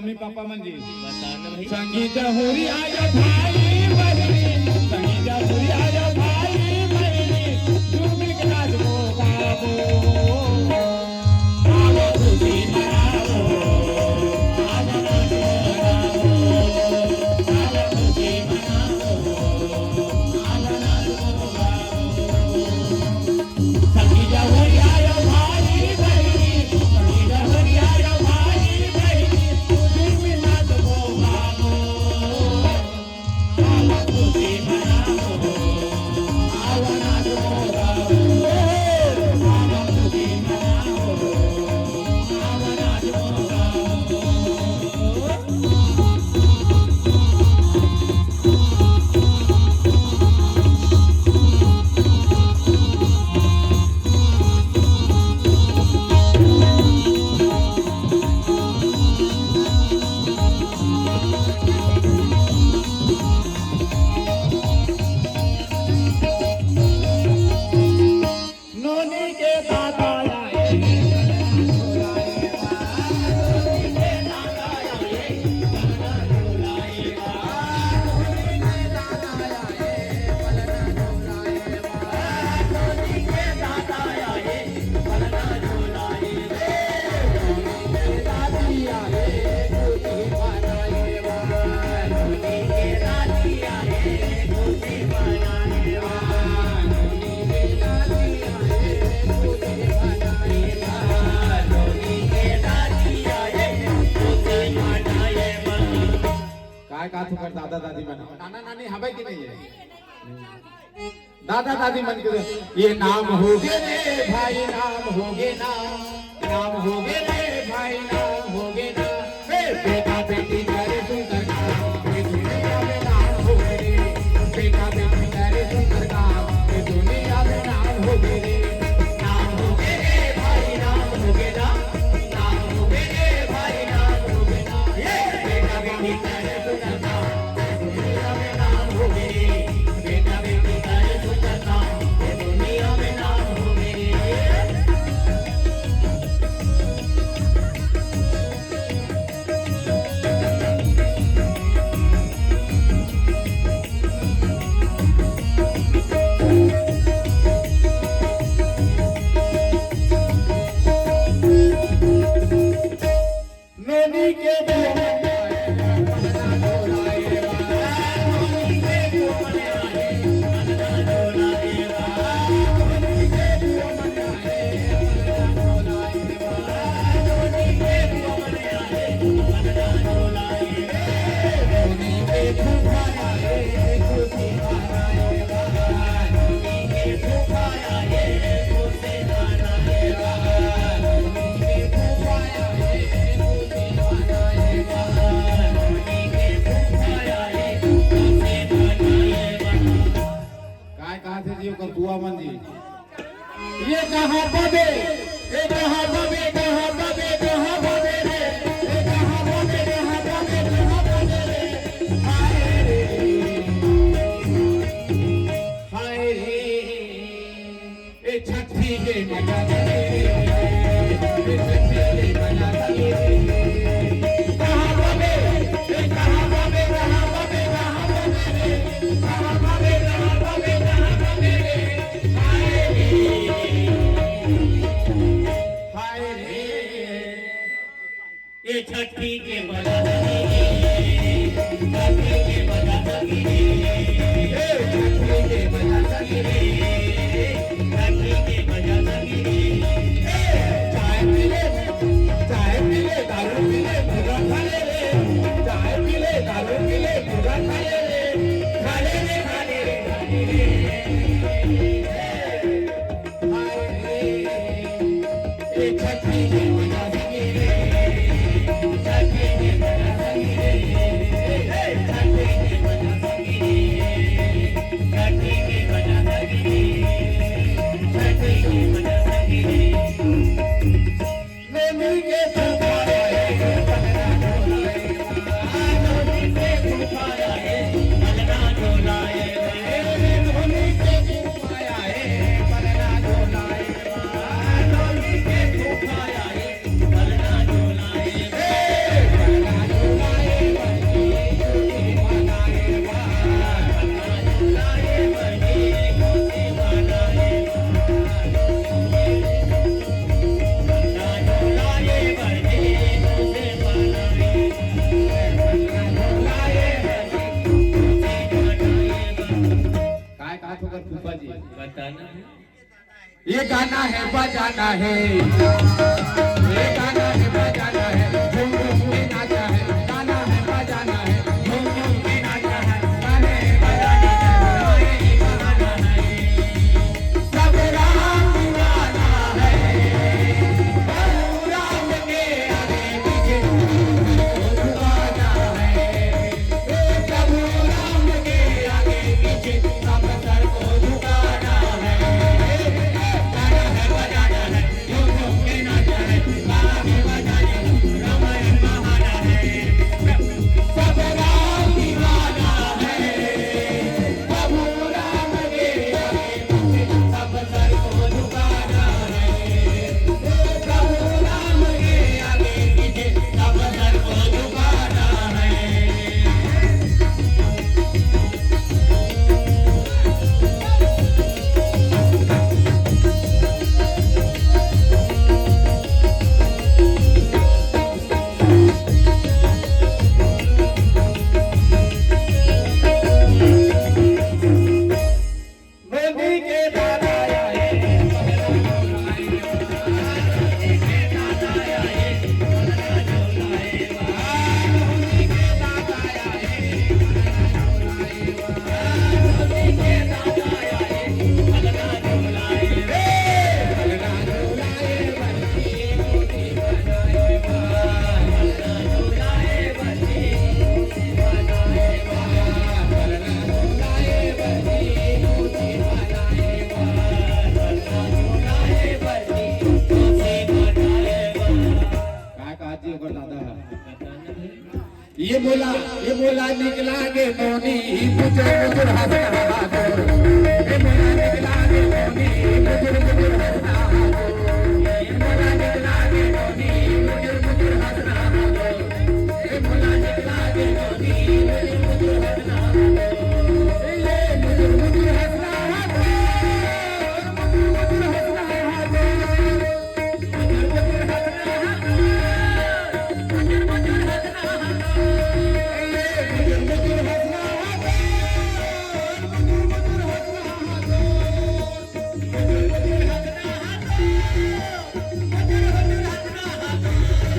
Mummy papa म्हणजे बताना भाई संगीत होरी आया भाई बहिणी संगीत होरी आया भाई बहिणी झूम के नाचो गावो आओ खुशी मनाओ आओ नाचो गावो आओ खुशी मनाओ आओ नाचो गावो संगीत होरी आया भाई बहिणी संगीत होरी आया भाई बहिणी झूम के नाचो गावो आओ खुशी मनाओ आओ नाचो गावो आओ खुशी मनाओ आओ नाचो गावो नोनी के दादा आए काय का तुकर दादा दादी म्हणा नाना नानी हवे की नहीं है दादा दादी मन के ये नाम होगे रे भाई नाम होगे ना नाम होगे रे भाई नाम होगे ना बेटा बेटी करे सुंदर काम ये दुनिया में नाम होगे रे बेटा बेटी करे सुंदर काम ये दुनिया में नाम होगे रे नाम होगे रे भाई नाम होगे ना नाम होगे रे भाई नाम होगे ना ये बेटा बेटी करे सुंदर काम ये दुनिया में नाम होगे रे बेटा बेटी करे सुंदर काम ये दुनिया में नाम होगे रे नोनी के काय कहा थे जी ओकर बुआ मन जी ये कहां बबे ये कहां बबे कहां बबे कहां बबे रे ये कहां बबे कहां बबे कहां बबे रे हाय रे ए छठी के मजा रे ए छठी के मजा रे कहां बबे ए कहां बबे कहां बबे कहां बबे रे कहां बबे कहां बबे कहां बबे रे हाय रे ये छठी के बजा छठी के बजा ए छठी के मजा रे छठी के बजा चाय पी ले दारू पी ले पूरा खा ले रे चाय पी ले दारू पी ले पूरा खा ले रे खा ले रे खा ले रे खा ले रे हाय रे ए छठी के मजा रे छठी बताना है ये गाना है बजाना है, ये गाना है बजाना है, झूम झूम के नाचा है, गाना है बजाना है, झूम झूम के नाचा है, गाने बजाना है, ये गाना है, सब राम दीवाना है, प्रभु राम के आगे पीछे झुकाना है, प्रभु राम के आगे पीछे सब सर को झुकाना है, गाना है बजाना है, झूम झूम के नाचा है, गाना है बजाना है, रामायण बहाना है, सब राम दीवाना है, प्रभु राम के आगे पीछे सब सर को झुकाना है, प्रभु राम के आगे पीछे सब सर को झुकाना है। मोदी के दादा आए, मोदी के दादा आए, मोदी के दादा आए, मोदी के दादा आए, भगना झोलाए, भगना झोलाए बच्ची मोती बनाए, भगना झोलाए बच्ची मोती बनाए, भगना झोलाए बच्ची मोती बनाए, काय कहती ओकर दादा ये बोला निकला गे मोनी बुजुर बुजुर हंसना हाथों, ये बोला निकला गे मोनी बुजुर बुजुर हंसना हाथों, ये बोला निकला गे मोनी बुजुर बुजुर हंसना हाथों, ये बोला निकला गे मोनी बुजुर बुजुर हंसना हाथों, ये बुजुर बुजुर हंसना हाथों, बुजुर बुजुर हंसना हाथों, बुजुर बुजुर हंसना हाथों, बुजुर बुजुर हंसना हाथों, ये बुजुर बुजुर हंसना हाथों, बुजुर बुजुर हंसना हाथों, बुजुर बुजुर हंसना हाथों, बुजुर बुजुर हंसना हाथों, ये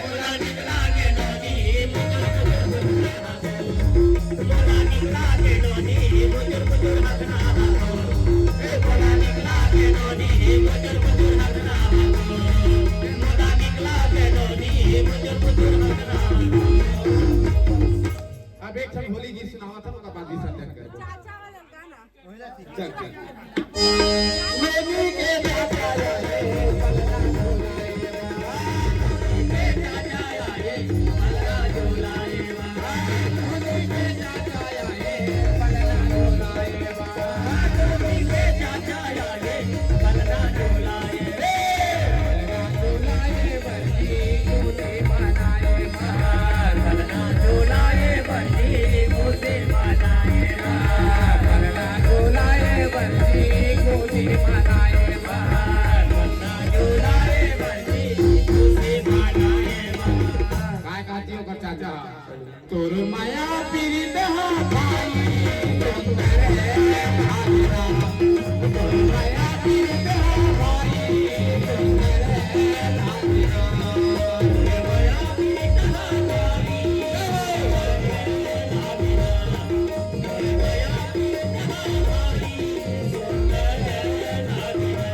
बोला निकला गे नोनी बुजुर बुजुर हंसना हाथों, बोला निकला गे नोनी बुजुर बुजुर हंसना हाथों, ये बोला निकला गे नोनी बुजुर बुजुर हंसना हाथों, ये बोला निकला गे नोनी बुजुर बुजुर हंसना हाथों। अब एक ठन होली गीत सुनावा था ओका बाद भी संध्या कर दो। चाचा वाला गाना चल चल मोदी के चाचा आए पलना झोलाए, मोदी के चाचा आए पलना झोलाए, मोदी के चाचा आए पलना झोलाए, मोदी के चाचा आए पलना झोलाए, पलना झोलाए बच्ची मोती बनाए, पलना झोलाए बच्ची मोती बनाए, पलना झोलाए बच्ची मोती बनाए, पलना झोलाए बच्ची मोती बनाए। काय कहती हो कर चाचा तोर माया पीरित हा भाई सुंदर है भाईरा, तोर माया पीरित हा भाई सुंदर है भाईरा, तोर माया पीरित हा भाई सुंदर है भाईरा, तोर माया पीरित हा भाई सुंदर है भाईरा,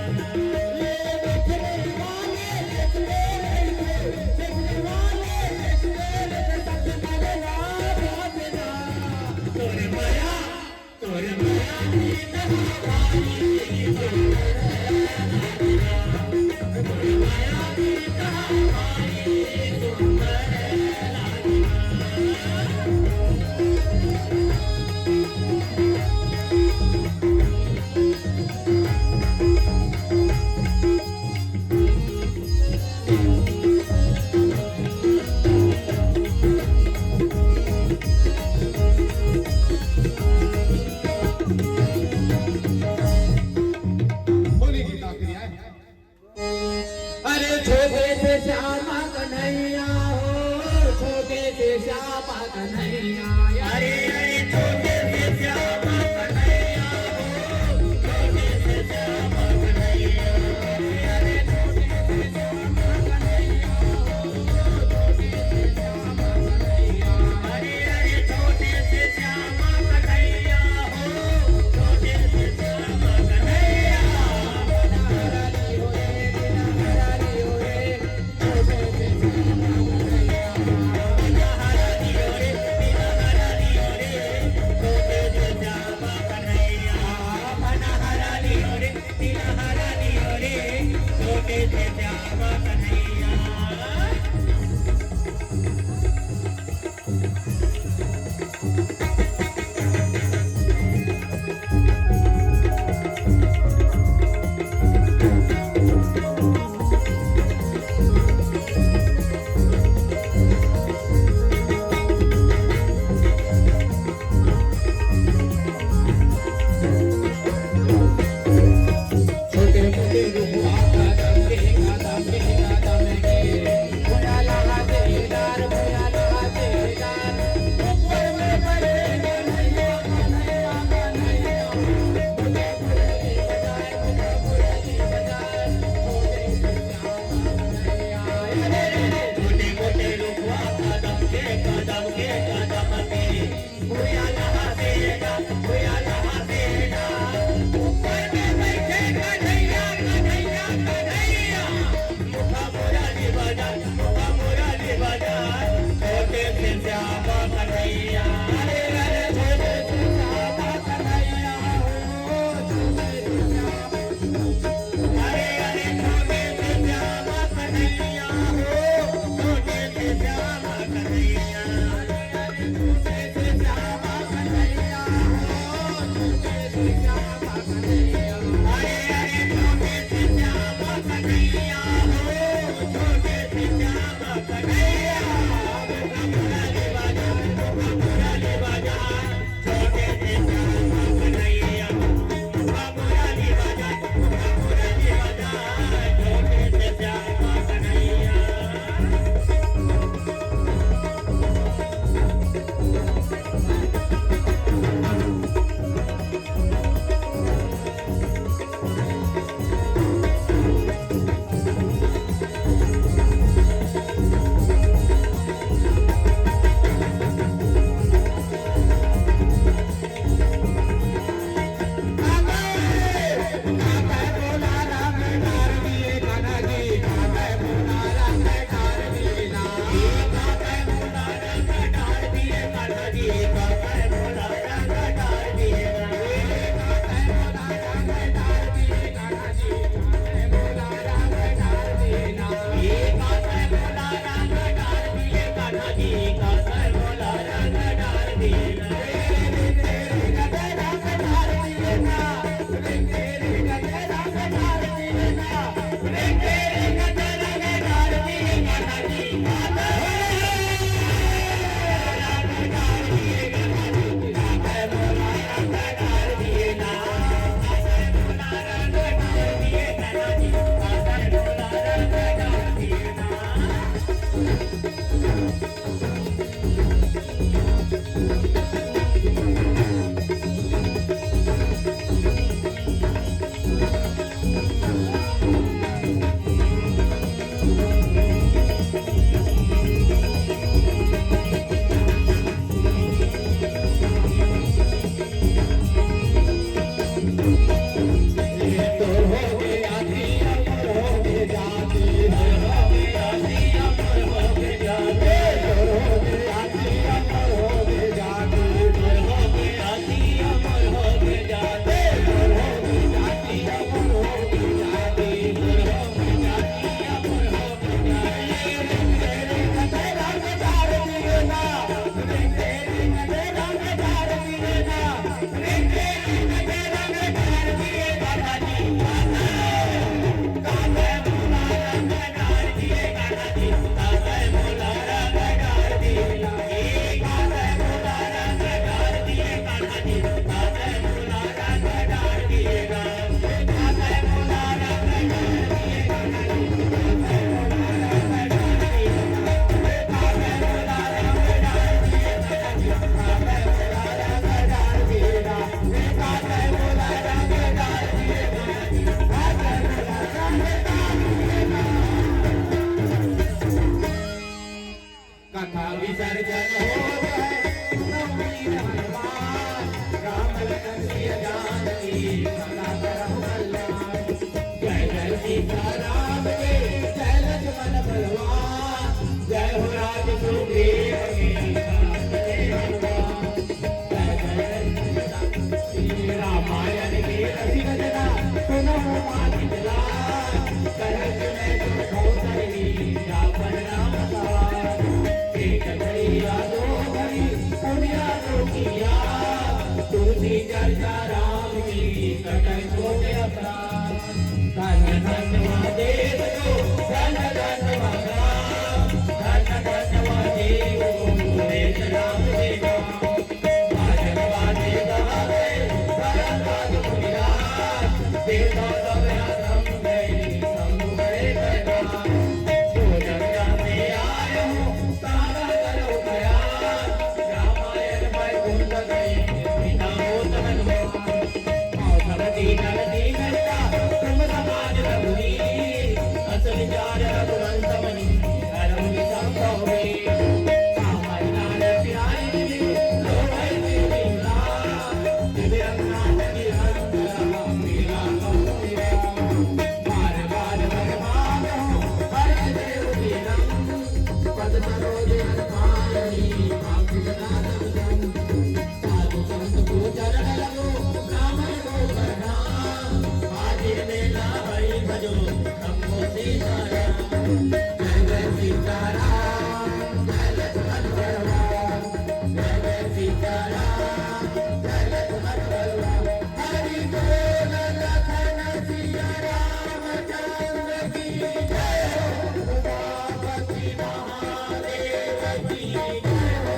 ये देखने वाले देखने वाले देखने वाले देखने वाले सब मेरे राम हरि भजो हमको सीताराम